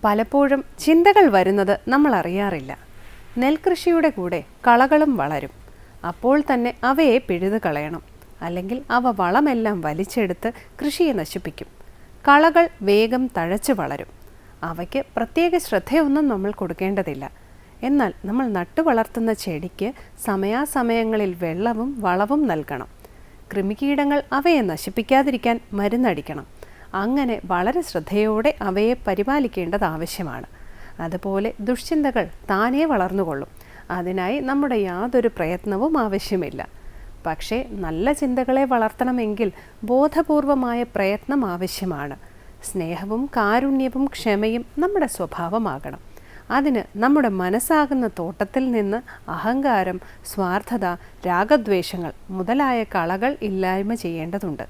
പലപ്പോഴും ചിന്തകൾ വരുന്നത് നമ്മൾ അറിയാറില്ല. നെൽകൃഷിയുടെ കൂടെ കളകളും വളരും. അപ്പോൾ തന്നെ അവയെ പിഴുതു കളയണം, അല്ലെങ്കിൽ അവ വളമെല്ലാം വലിച്ചെടുത്ത് കൃഷിയെ നശിപ്പിക്കും. കളകൾ വേഗം തഴച്ചു വളരും. അവയ്ക്ക് പ്രത്യേക ശ്രദ്ധയൊന്നും നമ്മൾ കൊടുക്കേണ്ടതില്ല. എന്നാൽ നമ്മൾ നട്ടു വളർത്തുന്ന ചെടിക്ക് സമയാസമയങ്ങളിൽ വെള്ളവും വളവും നൽകണം. കൃമികീടങ്ങൾ അവയെ നശിപ്പിക്കാതിരിക്കാൻ മരുന്നടിക്കണം. അങ്ങനെ വളരെ ശ്രദ്ധയോടെ അവയെ പരിപാലിക്കേണ്ടത് ആവശ്യമാണ്. അതുപോലെ ദുശ്ചിന്തകൾ താനേ വളർന്നുകൊള്ളും. അതിനായി നമ്മുടെ യാതൊരു പ്രയത്നവും ആവശ്യമില്ല. പക്ഷേ നല്ല ചിന്തകളെ വളർത്തണമെങ്കിൽ ബോധപൂർവമായ പ്രയത്നം ആവശ്യമാണ്. സ്നേഹവും കാരുണ്യവും ക്ഷമയും നമ്മുടെ സ്വഭാവമാകണം. അതിന് നമ്മുടെ മനസ്സാകുന്ന തോട്ടത്തിൽ നിന്ന് അഹങ്കാരം, സ്വാർത്ഥത, രാഗദ്വേഷങ്ങൾ മുതലായ കളകൾ ഇല്ലായ്മ ചെയ്യേണ്ടതുണ്ട്.